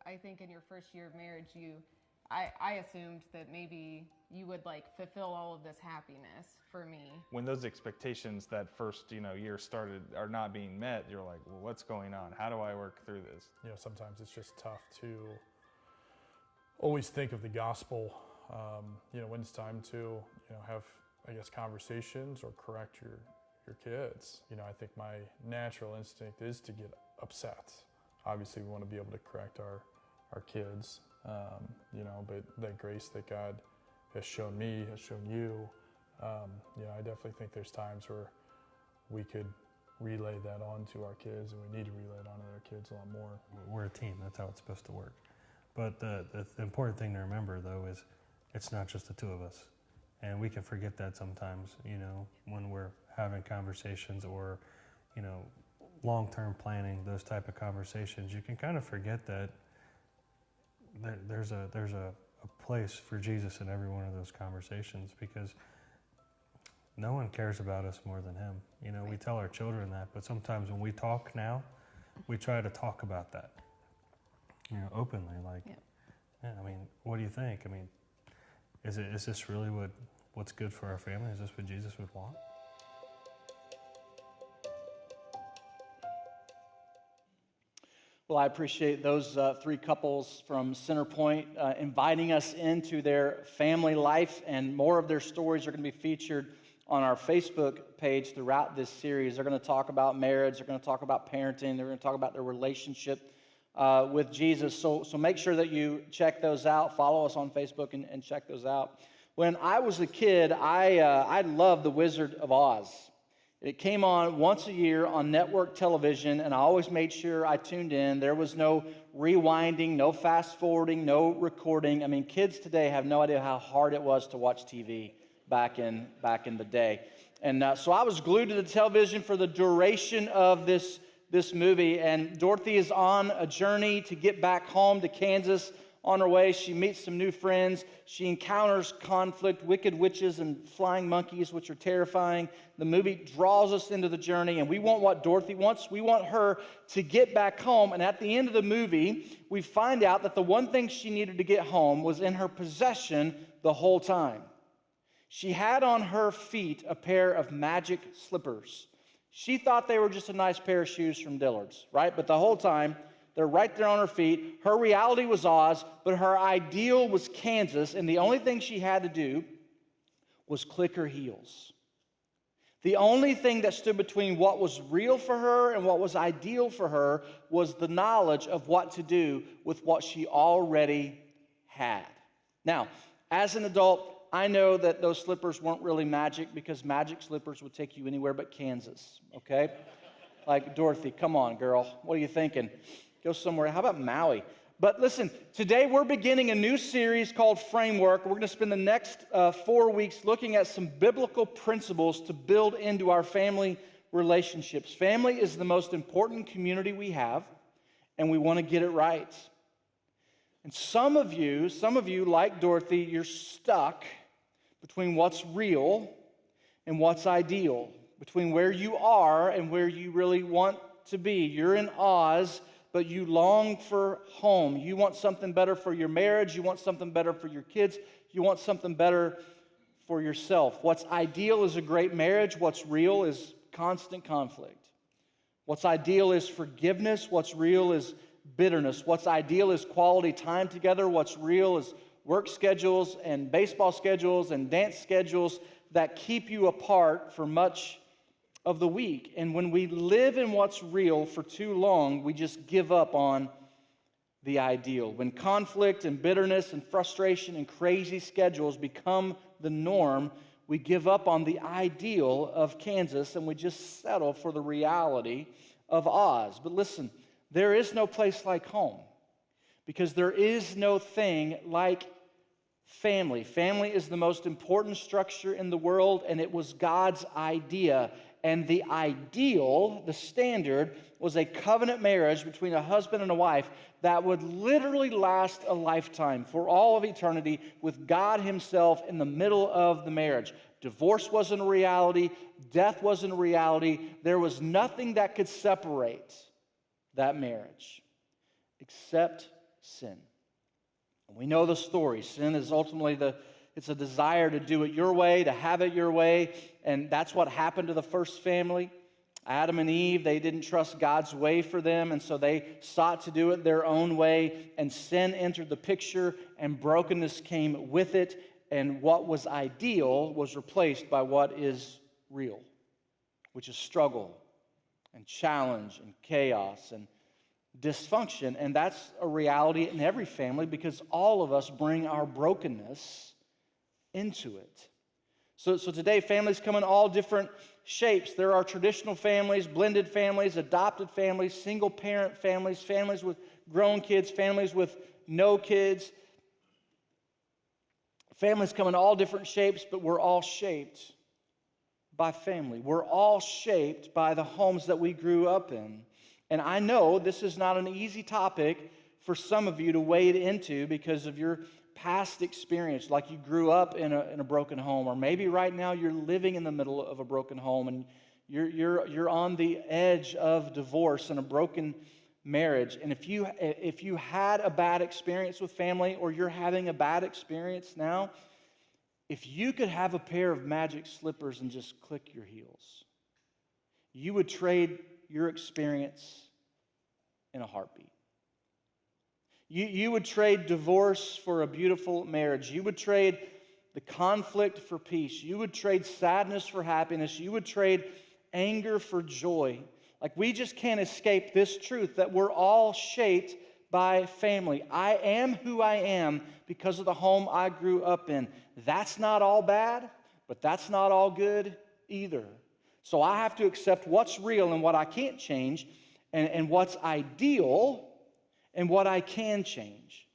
I think in your first year of marriage, I assumed that maybe you would like fulfill all of this happiness for me. When those expectations that first, year started are not being met, you're like, well, what's going on? How do I work through this? Sometimes it's just tough to always think of the gospel, when it's time to, have, conversations or correct your kids. I think my natural instinct is to get upset. Obviously, we want to be able to correct our kids, but that grace that God has shown me, has shown you, I definitely think there's times where we could relay that on to our kids, and we need to relay it on to their kids a lot more. We're a team, that's how it's supposed to work. But the important thing to remember, though, is it's not just the two of us. And we can forget that sometimes, when we're having conversations or, long-term planning, those type of conversations. You can kind of forget that there's a place for Jesus in every one of those conversations, because no one cares about us more than him. We tell our children that, but sometimes when we talk now, we try to talk about that, openly, like, what do you think? Is this really what's good for our family? Is this what Jesus would want? Well, I appreciate those three couples from Center Pointe inviting us into their family life, and more of their stories are going to be featured on our Facebook page throughout this series. They're going to talk about marriage, they're going to talk about parenting, they're going to talk about their relationship with Jesus. So make sure that you check those out. Follow us on Facebook and check those out. When I was a kid, I loved The Wizard of Oz. It came on once a year on network television, and I always made sure I tuned in. There was no rewinding, no fast forwarding, no recording. Kids today have no idea how hard it was to watch TV back in the day. And so I was glued to the television for the duration of this movie, and Dorothy is on a journey to get back home to Kansas. On her way, she meets some new friends. She encounters conflict, wicked witches, and flying monkeys, which are terrifying. The movie draws us into the journey, and we want what Dorothy wants. We want her to get back home. And at the end of the movie, we find out that the one thing she needed to get home was in her possession the whole time. She had on her feet a pair of magic slippers. She thought they were just a nice pair of shoes from Dillard's, right? But the whole time, they're right there on her feet. Her reality was Oz, but her ideal was Kansas, and the only thing she had to do was click her heels. The only thing that stood between what was real for her and what was ideal for her was the knowledge of what to do with what she already had. Now, as an adult, I know that those slippers weren't really magic, because magic slippers would take you anywhere but Kansas, okay? Like, Dorothy, come on, girl. What are you thinking? Go somewhere. How about Maui? But listen, today we're beginning a new series called Framework. We're going to spend the next 4 weeks looking at some biblical principles to build into our family relationships. Family is the most important community we have, and we want to get it right. And some of you, like Dorothy, you're stuck between what's real and what's ideal, between where you are and where you really want to be. You're in Oz, but you long for home. You want something better for your marriage. You want something better for your kids. You want something better for yourself. What's ideal is a great marriage. What's real is constant conflict. What's ideal is forgiveness. What's real is bitterness. What's ideal is quality time together. What's real is work schedules and baseball schedules and dance schedules that keep you apart for much of the week. And when we live in what's real for too long, we just give up on the ideal. When conflict and bitterness and frustration and crazy schedules become the norm, we give up on the ideal of Kansas and we just settle for the reality of Oz. But listen, there is no place like home, because there is no thing like family. Family is the most important structure in the world, and it was God's idea. And the ideal, the standard, was a covenant marriage between a husband and a wife that would literally last a lifetime, for all of eternity, with God himself in the middle of the marriage. Divorce wasn't a reality. Death wasn't a reality. There was nothing that could separate that marriage except sin. And we know the story. Sin is ultimately it's a desire to do it your way, to have it your way, and that's what happened to the first family. Adam and Eve, they didn't trust God's way for them, and so they sought to do it their own way, and sin entered the picture, and brokenness came with it, and what was ideal was replaced by what is real, which is struggle and challenge and chaos and dysfunction, and that's a reality in every family because all of us bring our brokenness into it. So today, families come in all different shapes. There are traditional families, blended families, adopted families, single-parent families, families with grown kids, families with no kids. Families come in all different shapes, but we're all shaped by family. We're all shaped by the homes that we grew up in. And I know this is not an easy topic for some of you to wade into because of your past experience, like you grew up in a broken home, or maybe right now you're living in the middle of a broken home and you're on the edge of divorce and a broken marriage. And if you had a bad experience with family, or you're having a bad experience now, if you could have a pair of magic slippers and just click your heels, you would trade your experience in a heartbeat. You would trade divorce for a beautiful marriage. You would trade the conflict for peace. You would trade sadness for happiness. You would trade anger for joy. Like, we just can't escape this truth that we're all shaped by family. I am who I am because of the home I grew up in. That's not all bad, but that's not all good either. So I have to accept what's real and what I can't change, and what's ideal and what I can change.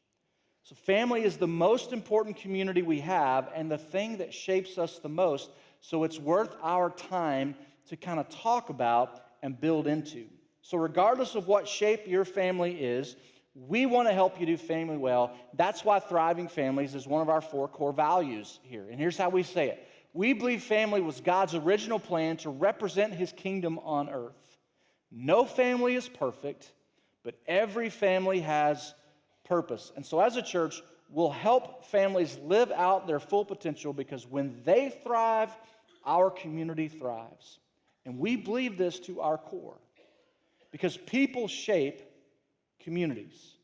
So family is the most important community we have and the thing that shapes us the most, so it's worth our time to kind of talk about and build into. So regardless of what shape your family is, we want to help you do family well. That's why Thriving Families is one of our 4 core values here. And here's how we say it. We believe family was God's original plan to represent His kingdom on earth. No family is perfect, but every family has purpose. And so as a church, we'll help families live out their full potential because when they thrive, our community thrives. And we believe this to our core because people shape communities.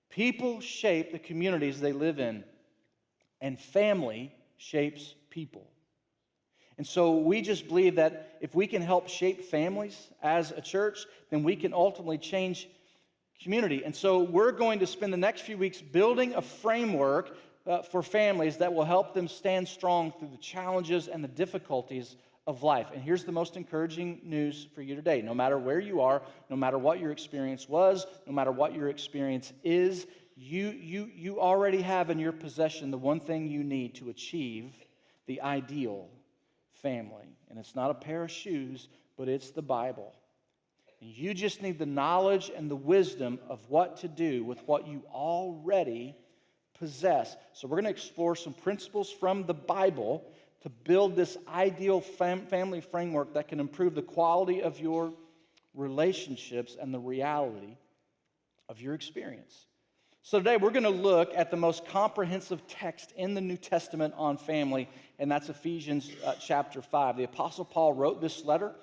People shape the communities they live in, and family shapes people. And so we just believe that if we can help shape families as a church, then we can ultimately change community. And so we're going to spend the next few weeks building a framework for families that will help them stand strong through the challenges and the difficulties of life. And here's the most encouraging news for you today. No matter where you are, no matter what your experience was, no matter what your experience is, you already have in your possession the one thing you need to achieve the ideal family. And it's not a pair of shoes, but it's the Bible. And you just need the knowledge and the wisdom of what to do with what you already possess. So we're going to explore some principles from the Bible to build this ideal family framework that can improve the quality of your relationships and the reality of your experience. So today we're going to look at the most comprehensive text in the New Testament on family, and that's Ephesians chapter 5. The Apostle Paul wrote this letter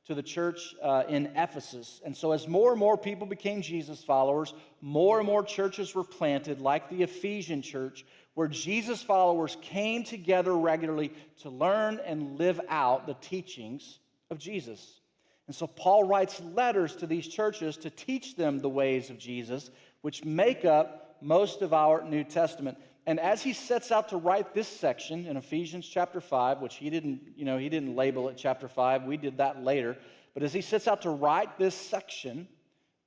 to the church in Ephesus. And so as more and more people became Jesus followers, more and more churches were planted like the Ephesian church, where Jesus followers came together regularly to learn and live out the teachings of Jesus. And so Paul writes letters to these churches to teach them the ways of Jesus, which make up most of our New Testament. And as he sets out to write this section in Ephesians chapter 5, which he didn't label it chapter 5, we did that later. But as he sets out to write this section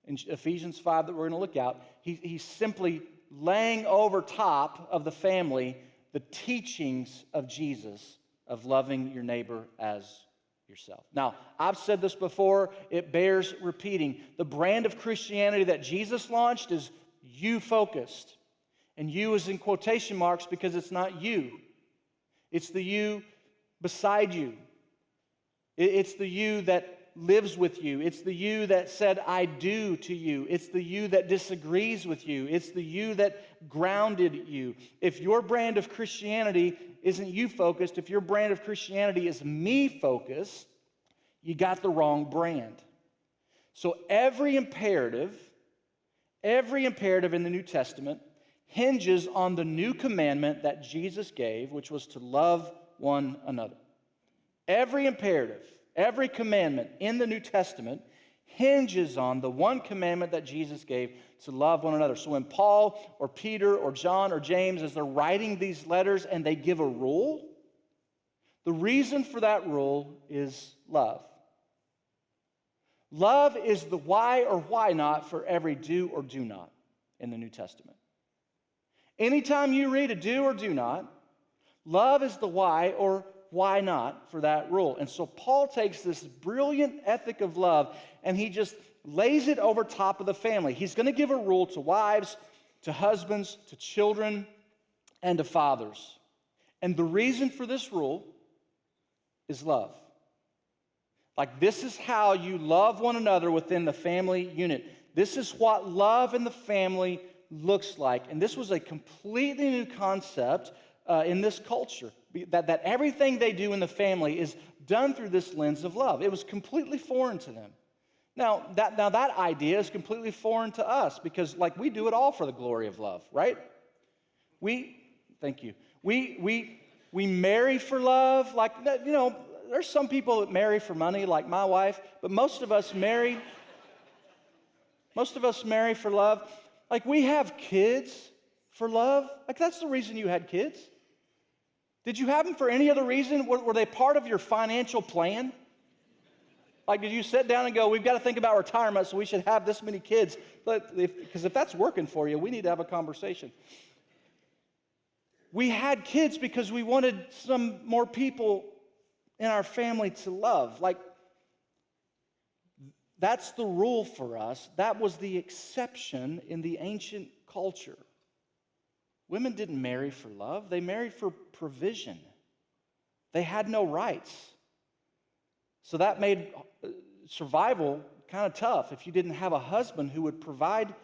in Ephesians 5 that we're going to look at, he's simply laying over top of the family the teachings of Jesus of loving your neighbor as yourself. Now, I've said this before, it bears repeating. The brand of Christianity that Jesus launched is you-focused. And you is in quotation marks because it's not you. It's the you beside you. It's the you that lives with you. It's the you that said, I do to you. It's the you that disagrees with you. It's the you that grounded you. If your brand of Christianity isn't you focused, if your brand of Christianity is me focused, you got the wrong brand. So every imperative in the New Testament hinges on the new commandment that Jesus gave, which was to love one another. Every imperative, every commandment in the New Testament hinges on the one commandment that Jesus gave to love one another. So when Paul or Peter or John or James, as they're writing these letters and they give a rule, the reason for that rule is love. Love is the why or why not for every do or do not in the New Testament. Anytime you read a do or do not, love is the why or why not for that rule. And so Paul takes this brilliant ethic of love and he just lays it over top of the family. He's going to give a rule to wives, to husbands, to children, and to fathers. And the reason for this rule is love. Like, this is how you love one another within the family unit. This is what love in the family looks like. And this was a completely new concept in this culture. That everything they do in the family is done through this lens of love. It was completely foreign to them. Now that idea is completely foreign to us because, like, we do it all for the glory of love, right? Thank you. We marry for love. Like, you know, there's some people that marry for money, like my wife, but most of us marry for love. Like, we have kids for love. Like, that's the reason you had kids. Did you have them for any other reason? Were they part of your financial plan? Like, did you sit down and go, we've got to think about retirement, so we should have this many kids? Because if that's working for you, we need to have a conversation. We had kids because we wanted some more people in our family to love. Like, that's the rule for us. That was the exception in the ancient culture. Women didn't marry for love. They married for provision. They had no rights. So that made survival kind of tough if you didn't have a husband who would provide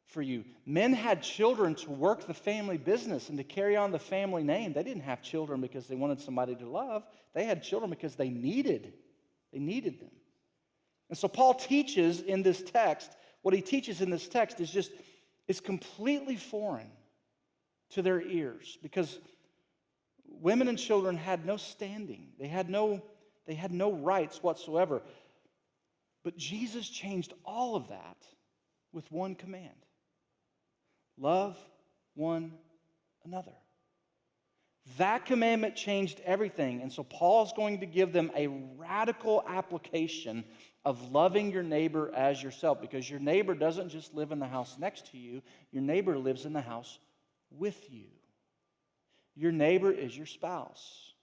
for you. Men had children to work the family business and to carry on the family name. They didn't have children because they wanted somebody to love. They had children because they needed them. And so Paul teaches in this text, what he teaches in this text is completely foreign to their ears because women and children had no standing. They had no rights whatsoever. But Jesus changed all of that with one command. Love one another. That commandment changed everything. And so Paul's going to give them a radical application of loving your neighbor as yourself, because your neighbor doesn't just live in the house next to you. Your neighbor lives in the house with you. Your neighbor is your spouse.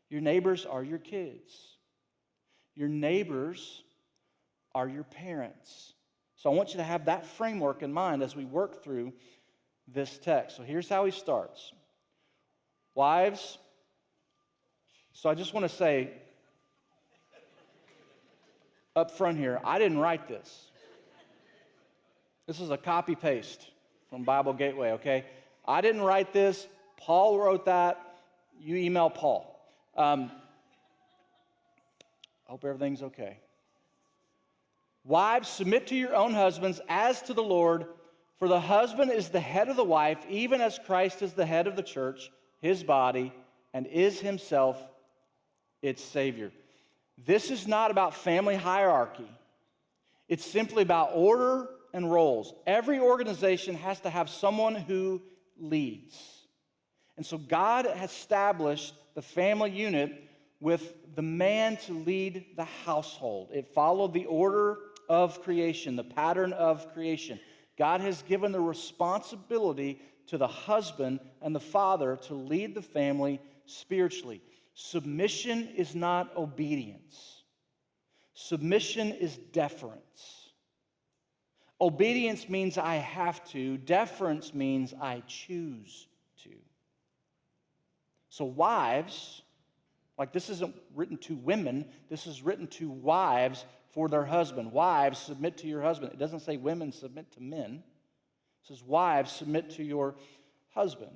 Your neighbors are your kids. Your neighbors are your parents. So I want you to have that framework in mind as we work through this text. So here's how he starts. Wives, so I just want to say up front here, I didn't write this. This is a copy-paste from Bible Gateway, okay? I didn't write this. Paul wrote that. You email Paul. I hope everything's okay. Wives, submit to your own husbands as to the Lord, for the husband is the head of the wife, even as Christ is the head of the church, his body, and is himself its Savior. This is not about family hierarchy. It's simply about order and roles. Every organization has to have someone who leads. And so God has established the family unit with the man to lead the household. It followed the order of creation, the pattern of creation. God has given the responsibility to the husband and the father to lead the family spiritually. Submission is not obedience. Submission is deference. Obedience means I have to. Deference means I choose to. So wives, Like, this isn't written to women. This is written to wives for their husband. Wives, submit to your husband. It doesn't say women submit to men. It says wives, submit to your husband.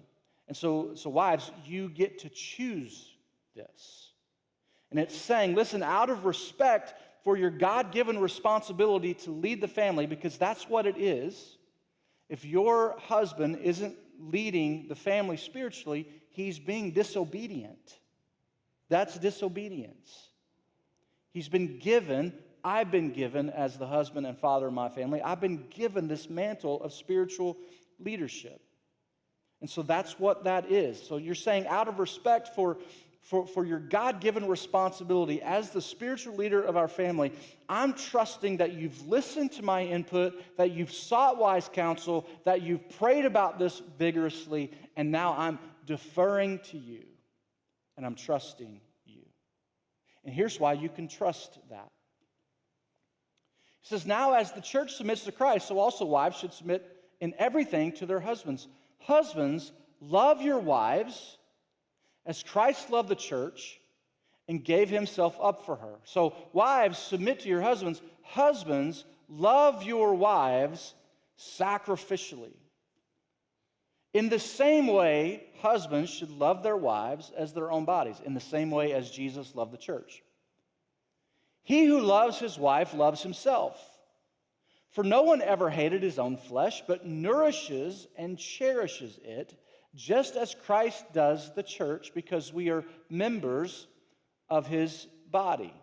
And so wives, you get to choose this. And it's saying, listen, out of respect for your God-given responsibility to lead the family, because that's what it is. If your husband isn't leading the family spiritually, he's being disobedient. That's disobedience. I've been given as the husband and father of my family, I've been given this mantle of spiritual leadership. And so that's what that is. So you're saying, out of respect for your God-given responsibility as the spiritual leader of our family, I'm trusting that you've listened to my input, that you've sought wise counsel, that you've prayed about this vigorously, and now I'm deferring to you, and I'm trusting you. And here's why you can trust that. He says, now as the church submits to Christ, so also wives should submit in everything to their husbands. Husbands, love your wives as Christ loved the church and gave himself up for her. So wives, submit to your husbands. Husbands, love your wives sacrificially. In the same way, husbands should love their wives as their own bodies, in the same way as Jesus loved the church. He who loves his wife loves himself. For no one ever hated his own flesh, but nourishes and cherishes it, just as Christ does the church, because we are members of his body.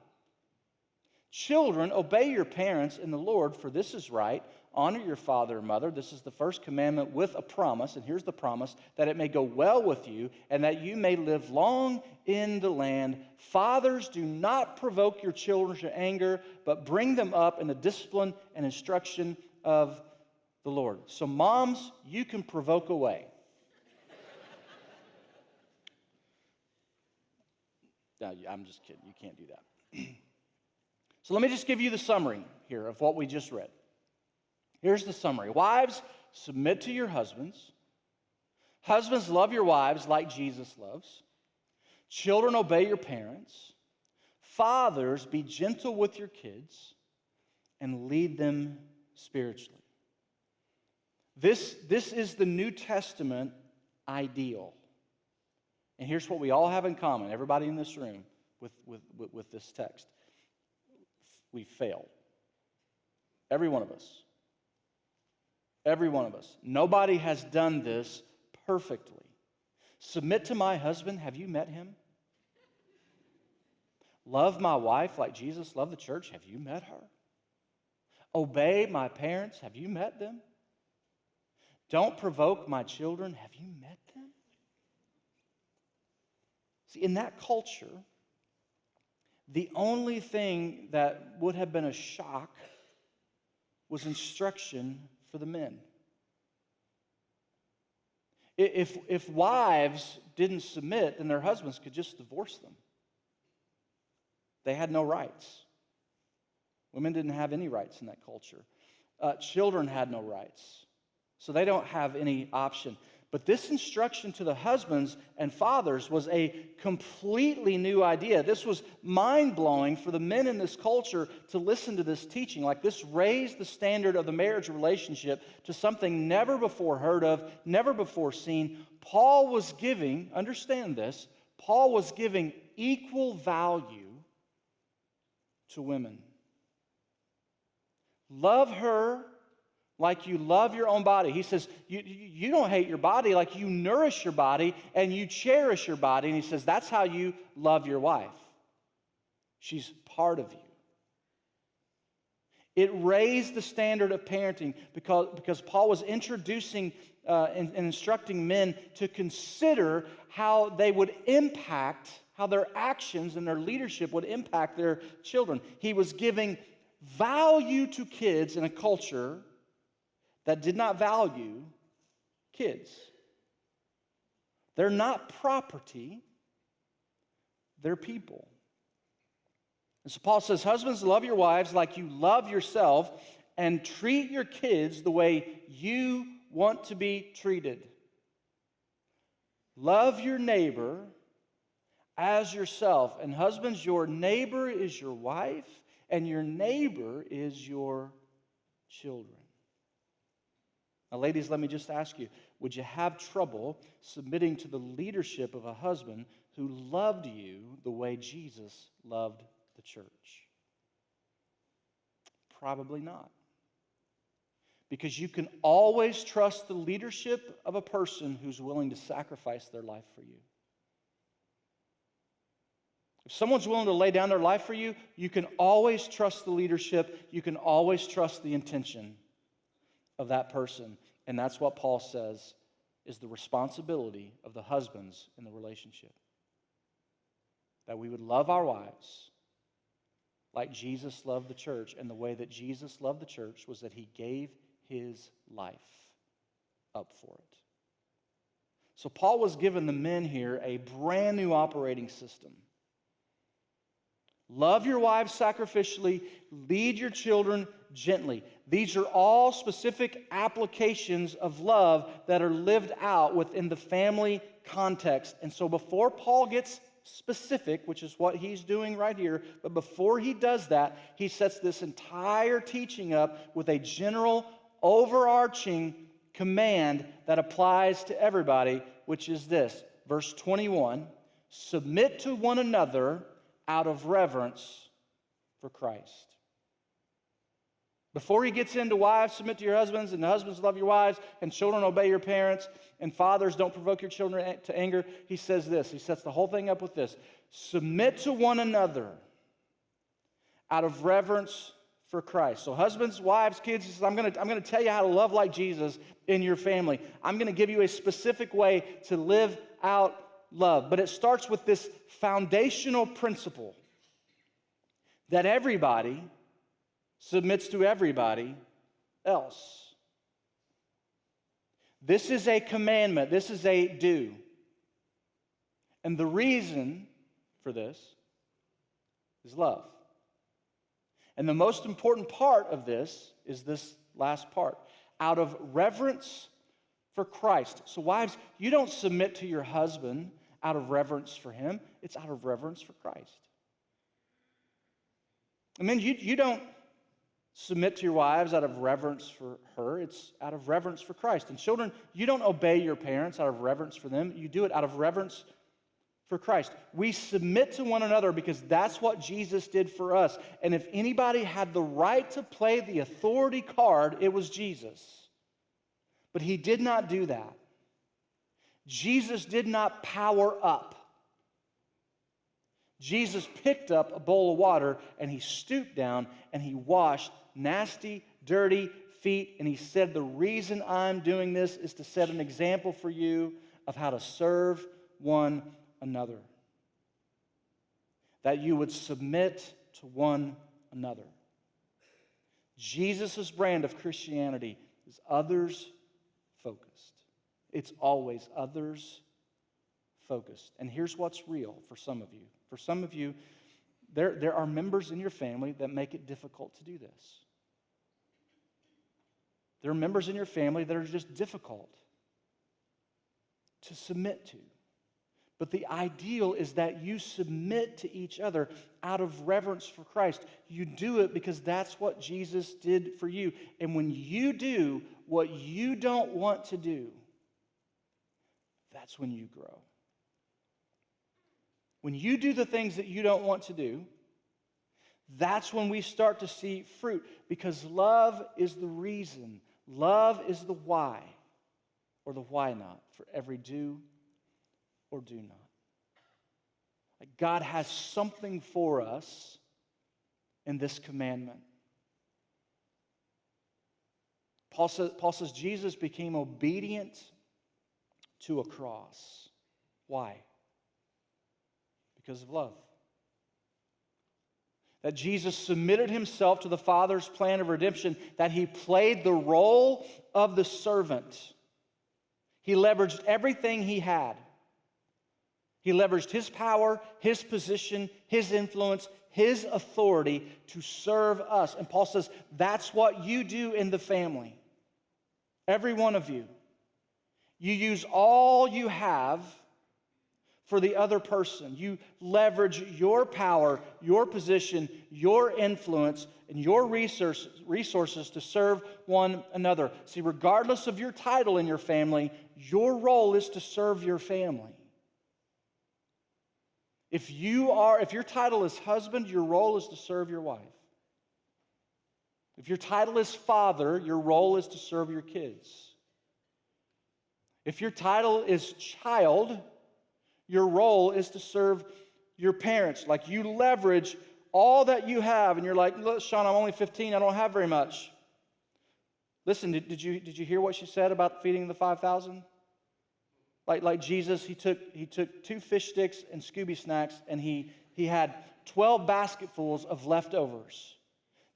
Children, obey your parents in the Lord, for this is right. Honor your father and mother. This is the first commandment with a promise, and here's the promise, that it may go well with you, and that you may live long in the land. Fathers, do not provoke your children to anger, but bring them up in the discipline and instruction of the Lord. So moms, you can provoke away. No, I'm just kidding. You can't do that. So let me just give you the summary here of what we just read. Here's the summary. Wives, submit to your husbands. Husbands, love your wives like Jesus loves. Children, obey your parents. Fathers, be gentle with your kids and lead them spiritually. This is the New Testament ideal. And here's what we all have in common, everybody in this room, with this text. We fail. Every one of us. Every one of us. Nobody has done this perfectly. Submit to my husband. Have you met him? Love my wife like Jesus loved the church. Have you met her? Obey my parents. Have you met them? Don't provoke my children. Have you met them? See, in that culture, the only thing that would have been a shock was instruction for the men. If wives didn't submit, then their husbands could just divorce them. They had no rights. Women didn't have any rights in that culture. Children had no rights. So they don't have any option. But this instruction to the husbands and fathers was a completely new idea. This was mind-blowing for the men in this culture to listen to this teaching. Like, this raised the standard of the marriage relationship to something never before heard of, never before seen. Paul was giving, understand this, Paul was giving equal value to women. Love her like you love your own body. He says, you don't hate your body, like you nourish your body and you cherish your body. And he says, that's how you love your wife. She's part of you. It raised the standard of parenting because Paul was introducing and instructing men to consider how they would impact, how their actions and their leadership would impact their children. He was giving value to kids in a culture that did not value kids. They're not property, they're people. And so Paul says, husbands, love your wives like you love yourself, and treat your kids the way you want to be treated. Love your neighbor as yourself. And husbands, your neighbor is your wife, and your neighbor is your children. Now, ladies, let me just ask you, would you have trouble submitting to the leadership of a husband who loved you the way Jesus loved the church? Probably not. Because you can always trust the leadership of a person who's willing to sacrifice their life for you. If someone's willing to lay down their life for you, you can always trust the leadership. You can always trust the intention of that person. And that's what Paul says is the responsibility of the husbands in the relationship. That we would love our wives like Jesus loved the church. And the way that Jesus loved the church was that he gave his life up for it. So Paul was giving the men here a brand new operating system. Love your wives sacrificially, lead your children gently. These are all specific applications of love that are lived out within the family context. And so before Paul gets specific, which is what he's doing right here, but before he does that, he sets this entire teaching up with a general, overarching command that applies to everybody, which is this. Verse 21, submit to one another out of reverence for Christ. Before he gets into wives, submit to your husbands, and husbands, love your wives, and children, obey your parents, and fathers, don't provoke your children to anger. He says this. He sets the whole thing up with this. Submit to one another out of reverence for Christ. So husbands, wives, kids, he says, I'm going to tell you how to love like Jesus in your family. I'm going to give you a specific way to live out love. But it starts with this foundational principle that everybody submits to everybody else. This is a commandment. This is a do. And the reason for this is love. And the most important part of this is this last part. Out of reverence for Christ. So wives, you don't submit to your husband out of reverence for him. It's out of reverence for Christ. I mean, you don't submit to your wives out of reverence for her. It's out of reverence for Christ. And children, you don't obey your parents out of reverence for them. You do it out of reverence for Christ. We submit to one another because that's what Jesus did for us. And if anybody had the right to play the authority card, it was Jesus. But he did not do that. Jesus did not power up. Jesus picked up a bowl of water and he stooped down and he washed nasty, dirty feet. And he said, the reason I'm doing this is to set an example for you of how to serve one another. That you would submit to one another. Jesus' brand of Christianity is others focused. It's always others focused. And here's what's real for some of you. For some of you, there are members in your family that make it difficult to do this. There are members in your family that are just difficult to submit to. But the ideal is that you submit to each other out of reverence for Christ. You do it because that's what Jesus did for you. And when you do what you don't want to do, that's when you grow. When you do the things that you don't want to do, that's when we start to see fruit. Because love is the reason. Love is the why, or the why not, for every do or do not. Like God has something for us in this commandment. Paul says Jesus became obedient to a cross. Why? Because of love. That Jesus submitted himself to the Father's plan of redemption, that he played the role of the servant. He leveraged everything he had. He leveraged his power, his position, his influence, his authority to serve us. And Paul says, that's what you do in the family. Every one of you. You use all you have for the other person. You leverage your power, your position, your influence, and your resources to serve one another. See, regardless of your title in your family, your role is to serve your family. If your title is husband, your role is to serve your wife. If your title is father, your role is to serve your kids. If your title is child, your role is to serve your parents. Like, you leverage all that you have, and you're like, look, Shawn, I'm only 15, I don't have very much. Listen, did you hear what she said about feeding the 5,000? Like Jesus, he took 2 fish sticks and Scooby snacks, and he had 12 basketfuls of leftovers.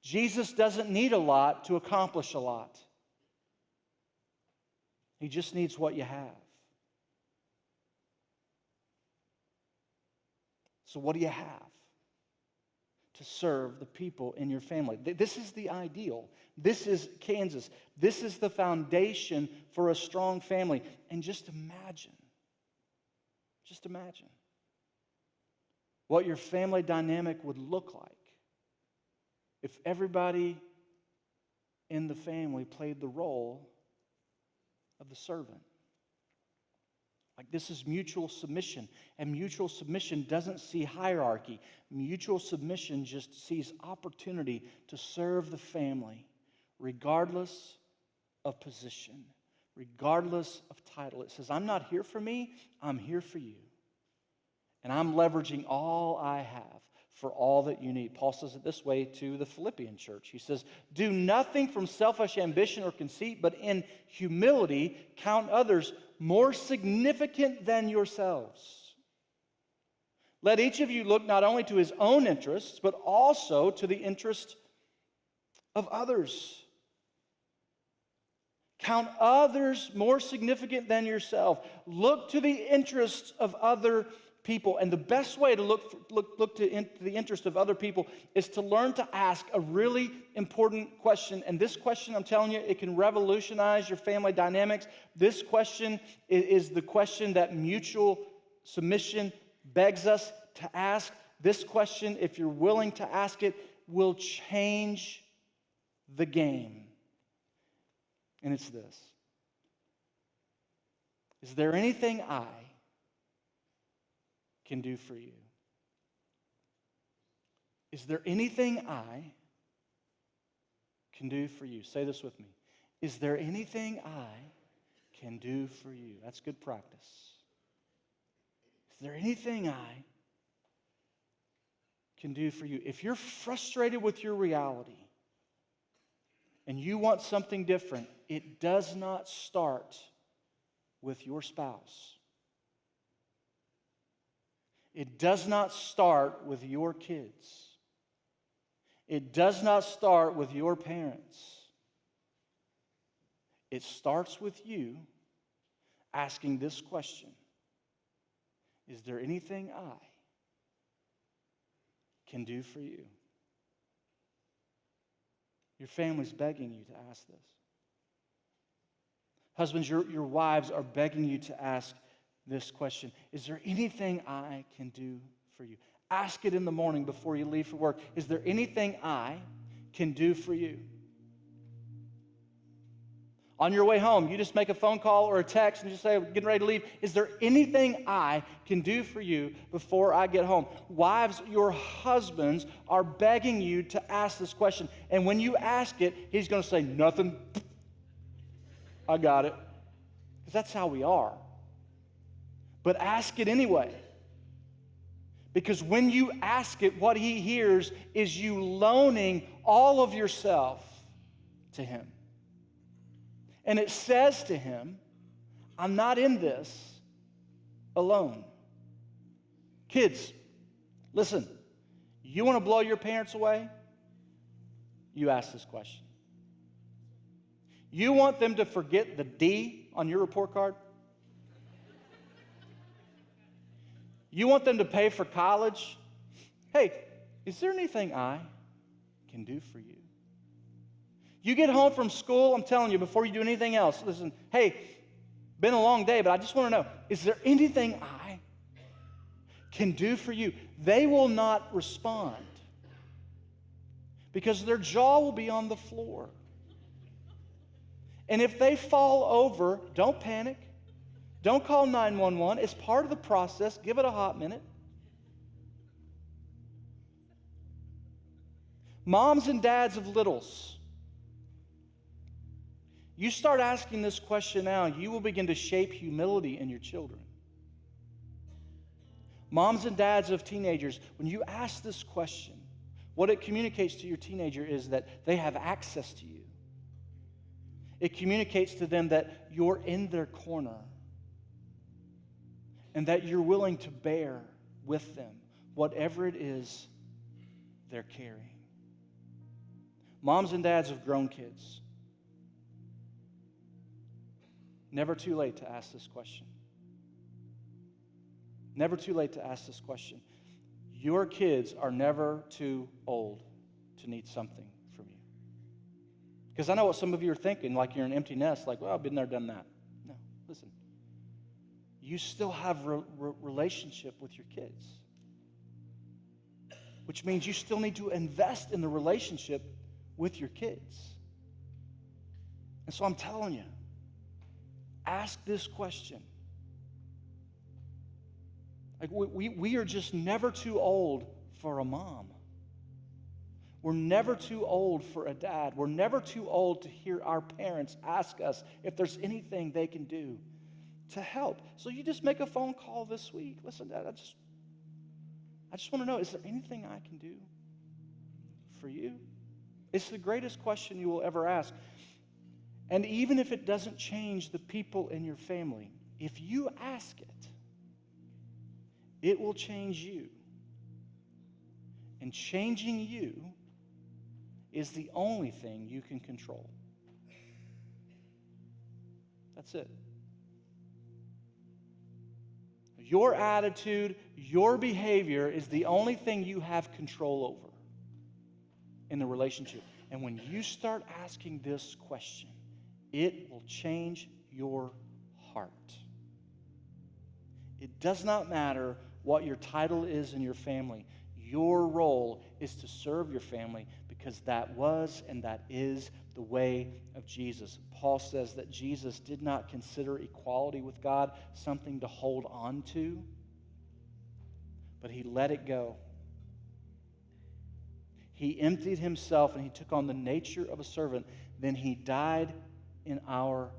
Jesus doesn't need a lot to accomplish a lot. He just needs what you have. So what do you have to serve the people in your family? This is the ideal. This is Kansas. This is the foundation for a strong family. And just imagine what your family dynamic would look like if everybody in the family played the role of the servant. Like, this is mutual submission, and mutual submission doesn't see hierarchy. Mutual submission just sees opportunity to serve the family, regardless of position, regardless of title. It says, I'm not here for me, I'm here for you. And I'm leveraging all I have for all that you need. Paul says it this way to the Philippian church. He says, do nothing from selfish ambition or conceit, but in humility count others more significant than yourselves. Let each of you look not only to his own interests, but also to the interest of others. Count others more significant than yourself. Look to the interests of other people. And the best way to look to the interest of other people is to learn to ask a really important question. And this question, I'm telling you, it can revolutionize your family dynamics. This question is the question that mutual submission begs us to ask. This question, if you're willing to ask it, will change the game. And it's this: is there anything I can do for you? Is there anything I can do for you? Say this with me. Is there anything I can do for you? That's good practice. Is there anything I can do for you? If you're frustrated with your reality and you want something different, it does not start with your spouse. It does not start with your kids. It does not start with your parents. It starts with you asking this question: is there anything I can do for you? Your family's begging you to ask this. Husbands, your wives are begging you to ask this question: is there anything I can do for you? Ask it in the morning before you leave for work. Is there anything I can do for you? On your way home, you just make a phone call or a text and just say, getting ready to leave, is there anything I can do for you before I get home? Wives, your husbands are begging you to ask this question. And when you ask it, he's going to say, nothing. I got it. Because that's how we are. But ask it anyway. Because when you ask it, what he hears is you loaning all of yourself to him. And it says to him, I'm not in this alone. Kids, listen, you want to blow your parents away? You ask this question. You want them to forget the D on your report card? You want them to pay for college? Hey, is there anything I can do for you? You get home from school, I'm telling you, before you do anything else, listen, hey, been a long day, but I just want to know, is there anything I can do for you, they will not respond because their jaw will be on the floor. And if they fall over, don't panic. Don't call 911. It's part of the process. Give it a hot minute. Moms and dads of littles, you start asking this question now, you will begin to shape humility in your children. Moms and dads of teenagers, when you ask this question, what it communicates to your teenager is that they have access to you. It communicates to them that you're in their corner and that you're willing to bear with them whatever it is they're carrying. Moms and dads of grown kids, never too late to ask this question. Never too late to ask this question. Your kids are never too old to need something from you. Because I know what some of you are thinking, like you're an empty nest, like, well, I've been there, done that. No, listen. You still have relationship with your kids, which means you still need to invest in the relationship with your kids. And so I'm telling you, ask this question. Like we are just never too old for a mom. We're never too old for a dad. We're never too old to hear our parents ask us if there's anything they can do to help. So you just make a phone call this week. Listen, Dad, I just want to know, is there anything I can do for you? It's the greatest question you will ever ask. And even if it doesn't change the people in your family, if you ask it, it will change you. And changing you is the only thing you can control. That's it. Your attitude, your behavior is the only thing you have control over in the relationship. And when you start asking this question, it will change your heart. It does not matter what your title is in your family. Your role is to serve your family because that was and that is the way of Jesus. Paul says that Jesus did not consider equality with God something to hold on to, but he let it go. He emptied himself and he took on the nature of a servant. Then he died in our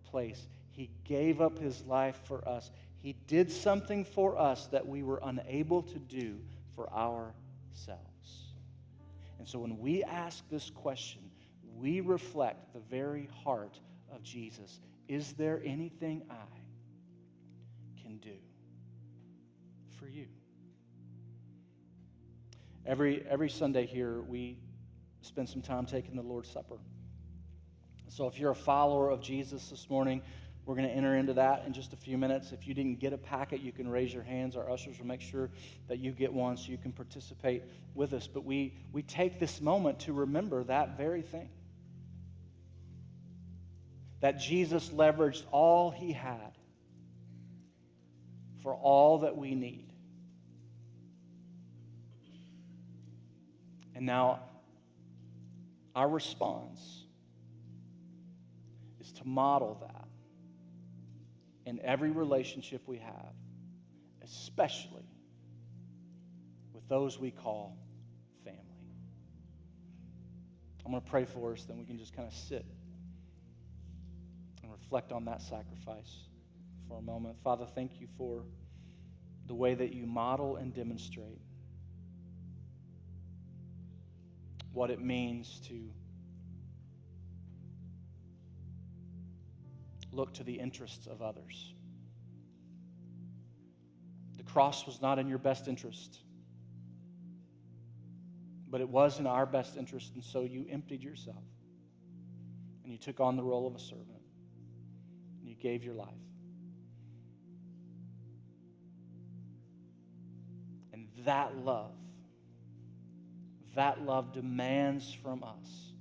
place. He gave up his life for us. He did something for us that we were unable to do for ourselves. And so when we ask this question, we reflect the very heart of Jesus. Is there anything I can do for you? Every Sunday here, we spend some time taking the Lord's Supper. So if you're a follower of Jesus this morning, we're going to enter into that in just a few minutes. If you didn't get a packet, you can raise your hands. Our ushers will make sure that you get one so you can participate with us. But we take this moment to remember that very thing. That Jesus leveraged all he had for all that we need. And now our response is to model that in every relationship we have, especially with those we call family. I'm going to pray for us, then we can just kind of sit and reflect on that sacrifice for a moment. Father, thank you for the way that you model and demonstrate what it means to look to the interests of others. The cross was not in your best interest, but it was in our best interest, and so you emptied yourself, and you took on the role of a servant, and you gave your life. And that love demands from us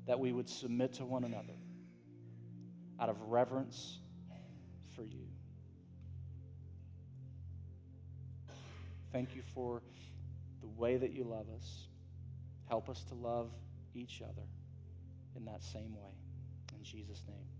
that we would submit to one another out of reverence for you. Thank you for the way that you love us. Help us to love each other in that same way. In Jesus' name.